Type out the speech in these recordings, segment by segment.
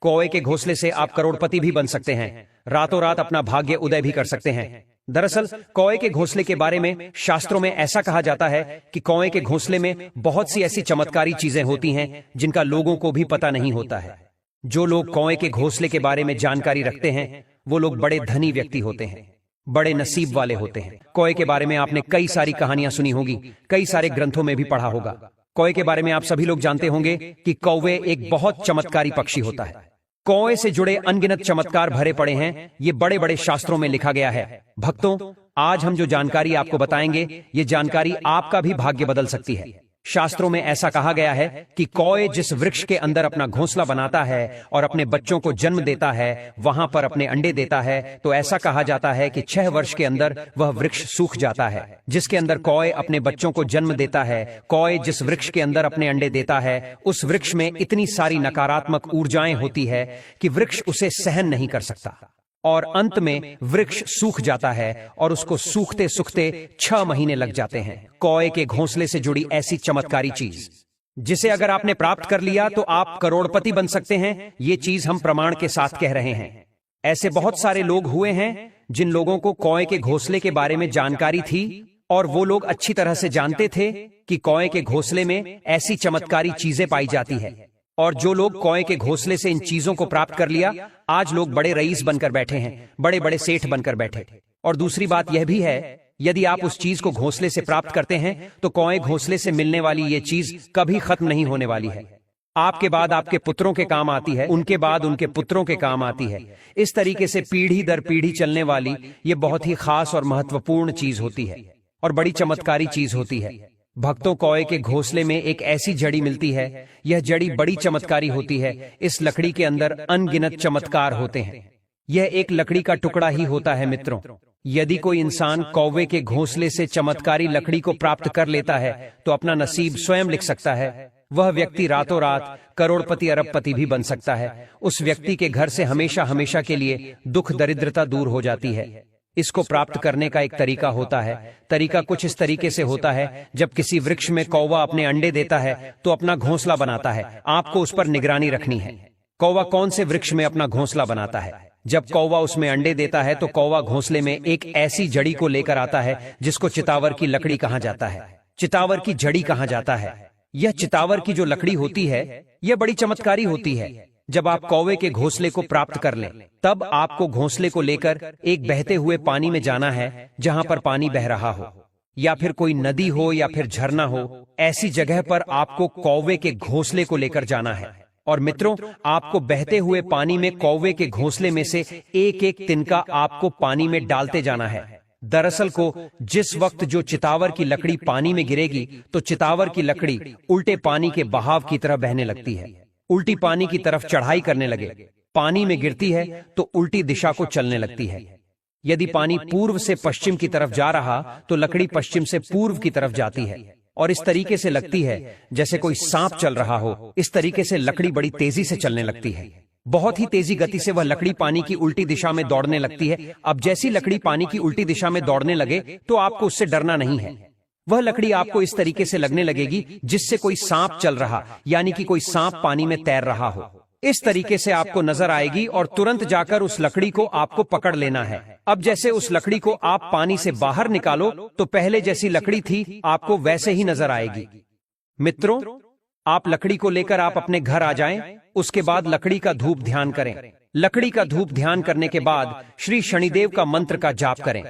कौवे के घोंसले से आप करोड़पति भी बन सकते हैं, रातों रात अपना भाग्य उदय भी कर सकते हैं। दरअसल कौवे के घोंसले के बारे में शास्त्रों में ऐसा कहा जाता है कि कौवे के घोंसले में बहुत सी ऐसी चमत्कारी चीजें होती हैं जिनका लोगों को भी पता नहीं होता है। जो लोग कौवे के घोंसले के बारे में जानकारी रखते हैं वो लोग बड़े धनी व्यक्ति होते हैं, बड़े नसीब वाले होते हैं। कौवे के बारे में आपने कई सारी कहानियां सुनी होगी, कई सारे ग्रंथों में भी पढ़ा होगा। कौवे के बारे में आप सभी लोग जानते होंगे कि कौवे एक बहुत चमत्कारी पक्षी होता है। कौवे से जुड़े अनगिनत चमत्कार भरे पड़े हैं, ये बड़े बड़े शास्त्रों में लिखा गया है। भक्तों, आज हम जो जानकारी आपको बताएंगे, ये जानकारी आपका भी भाग्य बदल सकती है। शास्त्रों में ऐसा कहा गया है कि कौवे जिस वृक्ष के अंदर अपना घोंसला बनाता है और अपने बच्चों को जन्म देता है, वहां पर अपने अंडे देता है, तो ऐसा कहा जाता है कि 6 वर्ष के अंदर वह वृक्ष सूख जाता है। जिसके अंदर कौवे अपने बच्चों को जन्म देता है, कौवे जिस वृक्ष के अंदर अपने अंडे देता है, उस वृक्ष में इतनी सारी नकारात्मक ऊर्जाएं होती है कि वृक्ष उसे सहन नहीं कर सकता और अंत में वृक्ष सूख जाता है और उसको सूखते सूखते 6 महीने लग जाते हैं। कौवे के घोंसले से जुड़ी ऐसी चमत्कारी चीज जिसे अगर आपने प्राप्त कर लिया तो आप करोड़पति बन सकते हैं, ये चीज हम प्रमाण के साथ कह रहे हैं। ऐसे बहुत सारे लोग हुए हैं जिन लोगों को कौवे के घोंसले के बारे में जानकारी थी और वो लोग अच्छी तरह से जानते थे कि कौवे के घोंसले में ऐसी चमत्कारी चीजें पाई जाती है। और जो लोग कौवे के घोंसले से इन चीजों को प्राप्त कर लिया, आज लोग बड़े रईस बनकर बैठे हैं, बड़े बड़े सेठ बनकर बैठे। और दूसरी बात यह भी है, यदि आप उस चीज को घोंसले से प्राप्त करते हैं तो कौवे घोंसले से मिलने वाली ये चीज कभी खत्म नहीं होने वाली है। आपके बाद आपके पुत्रों के काम आती है, उनके बाद उनके पुत्रों के काम आती है। इस तरीके से पीढ़ी दर पीढ़ी चलने वाली ये बहुत ही खास और महत्वपूर्ण चीज होती है और बड़ी चमत्कारी चीज होती है। भक्तों, कौवे के घोंसले में एक ऐसी जड़ी मिलती है, यह जड़ी बड़ी चमत्कारी होती है। इस लकड़ी के अंदर अनगिनत चमत्कार होते हैं। यह एक लकड़ी का टुकड़ा ही होता है। मित्रों, यदि कोई इंसान कौवे के घोंसले से चमत्कारी लकड़ी को प्राप्त कर लेता है तो अपना नसीब स्वयं लिख सकता है। वह व्यक्ति रातों रात करोड़पति अरबपति भी बन सकता है। उस व्यक्ति के घर से हमेशा हमेशा के लिए दुख दरिद्रता दूर हो जाती है। इसको प्राप्त करने का एक तरीका होता है। तरीका कुछ इस तरीके से होता है, जब किसी वृक्ष में कौवा अपने अंडे देता है तो अपना घोंसला बनाता है। आपको उस पर निगरानी रखनी है। कौवा कौन से वृक्ष में अपना घोंसला बनाता है? जब कौवा उसमें अंडे देता है तो कौवा घोंसले में एक ऐसी जड़ी को लेकर आता है जिसको चितावर की लकड़ी कहा जाता है। चितावर की जड़ी कहा जाता है। यह चितावर की जो लकड़ी होती है यह बड़ी चमत्कारी होती है। जब आप कौवे के घोंसले को प्राप्त कर लें, तब आपको घोंसले को लेकर एक बहते हुए पानी में जाना है, जहां पर पानी बह रहा हो, या फिर कोई नदी हो या फिर झरना हो। ऐसी जगह पर आपको कौवे के घोंसले को लेकर जाना है। और मित्रों, आपको बहते हुए पानी में कौवे के घोंसले में से एक एक तिनका आपको पानी में डालते जाना है। दरअसल को जिस वक्त जो चितावर की लकड़ी पानी में गिरेगी तो चितावर की लकड़ी उल्टे पानी के बहाव की तरह बहने लगती है, उल्टी पानी की तरफ चढ़ाई करने लगे। पानी में गिरती है तो उल्टी दिशा को चलने लगती है। यदि पानी पूर्व से पश्चिम की तरफ जा रहा तो लकड़ी पश्चिम से पूर्व की तरफ जाती है और इस तरीके से लगती है जैसे कोई सांप चल रहा हो। इस तरीके से लकड़ी बड़ी तेजी से चलने लगती है। बहुत ही तेजी गति से वह लकड़ी पानी की उल्टी दिशा में दौड़ने लगती है। अब जैसी लकड़ी पानी की उल्टी दिशा में दौड़ने लगे तो आपको उससे डरना नहीं है। वह लकड़ी आपको इस तरीके से लगने लगेगी जिससे कोई सांप चल रहा, यानी कि कोई सांप पानी में तैर रहा हो। इस तरीके से आपको नजर आएगी और तुरंत जाकर उस लकड़ी को आपको पकड़ लेना है। अब जैसे उस लकड़ी को आप पानी से बाहर निकालो तो पहले जैसी लकड़ी थी आपको वैसे ही नजर आएगी। मित्रों, आप लकड़ी को लेकर आप अपने घर आ जाएं, उसके बाद लकड़ी का धूप ध्यान करें। लकड़ी का धूप ध्यान करने के बाद श्री शनिदेव का मंत्र का जाप करें।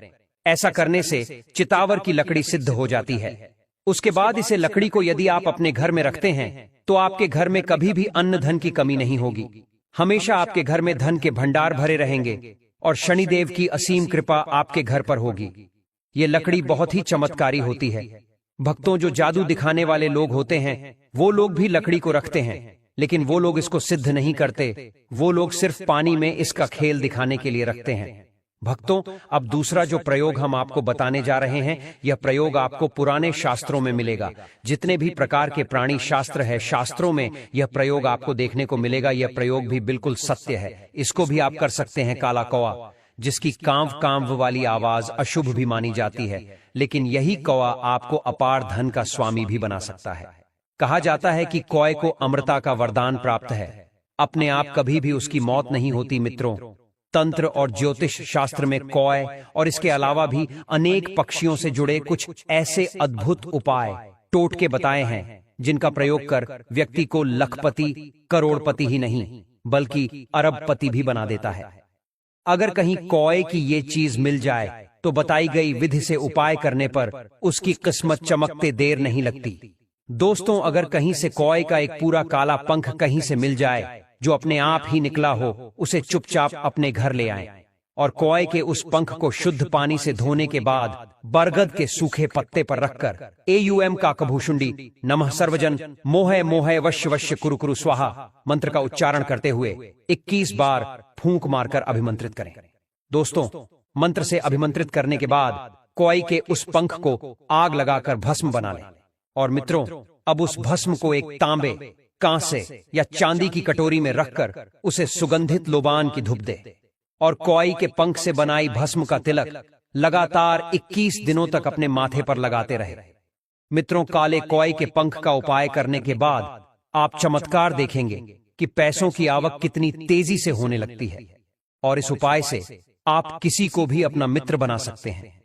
ऐसा करने से चितावर की लकड़ी सिद्ध हो जाती है। उसके बाद इसे लकड़ी को यदि आप अपने घर में रखते हैं तो आपके घर में कभी भी अन्न धन की कमी नहीं होगी। हमेशा आपके घर में धन के भंडार भरे रहेंगे और शनिदेव की असीम कृपा आपके घर पर होगी। ये लकड़ी बहुत ही चमत्कारी होती है। भक्तों, जो जादू दिखाने वाले लोग होते हैं वो लोग भी लकड़ी को रखते हैं, लेकिन वो लोग इसको सिद्ध नहीं करते। वो लोग सिर्फ पानी में इसका खेल दिखाने के लिए रखते हैं। भक्तों, अब दूसरा जो प्रयोग हम आपको बताने जा रहे हैं, यह प्रयोग आपको पुराने शास्त्रों में मिलेगा। जितने भी प्रकार के प्राणी शास्त्र है, शास्त्रों में यह प्रयोग आपको देखने को मिलेगा। यह प्रयोग भी बिल्कुल सत्य है। इसको भी आप कर सकते हैं। काला कौवा, जिसकी कांव कांव वाली आवाज अशुभ भी मानी जाती है, लेकिन यही कौवा आपको अपार धन का स्वामी भी बना सकता है। कहा जाता है कि कौवे को अमृता का वरदान प्राप्त है। अपने आप कभी भी उसकी मौत नहीं होती। मित्रों, तंत्र और ज्योतिष शास्त्र में कौए और इसके अलावा भी अनेक पक्षियों से जुड़े कुछ ऐसे अद्भुत उपाय, टोटके बताए हैं जिनका प्रयोग कर व्यक्ति को लखपति, करोड़पति ही नहीं बल्कि अरबपति भी बना देता है। अगर कहीं कौए की ये चीज मिल जाए तो बताई गई विधि से उपाय करने पर उसकी किस्मत चमकते देर नहीं लगती। दोस्तों, अगर कहीं से कौए का एक पूरा काला पंख कहीं से मिल जाए जो अपने आप ही निकला हो, उसे चुपचाप अपने घर ले आएं और कौए के उस पंख को शुद्ध पानी से धोने के बाद बरगद के सूखे पत्ते पर रखकर एयूएम का कभूषुंडी नमः सर्वजन मोह मोह वश्य वश्य कुरु कुरु स्वाहा मंत्र का उच्चारण करते हुए 21 बार फूंक मारकर अभिमंत्रित करें। दोस्तों, मंत्र से अभिमंत्रित करने के बाद कौए के उस पंख को आग लगाकर भस्म बना लें। और मित्रों, अब उस भस्म को एक तांबे, कांसे या चांदी की कटोरी में रखकर उसे सुगंधित लोबान की धूप दे और कौए के पंख से बनाई भस्म का तिलक लगातार 21 दिनों तक अपने माथे पर लगाते रहे। मित्रों, काले कौए के पंख का उपाय करने के बाद आप चमत्कार देखेंगे कि पैसों की आवक कितनी तेजी से होने लगती है और इस उपाय से आप किसी को भी अपना मित्र बना सकते हैं।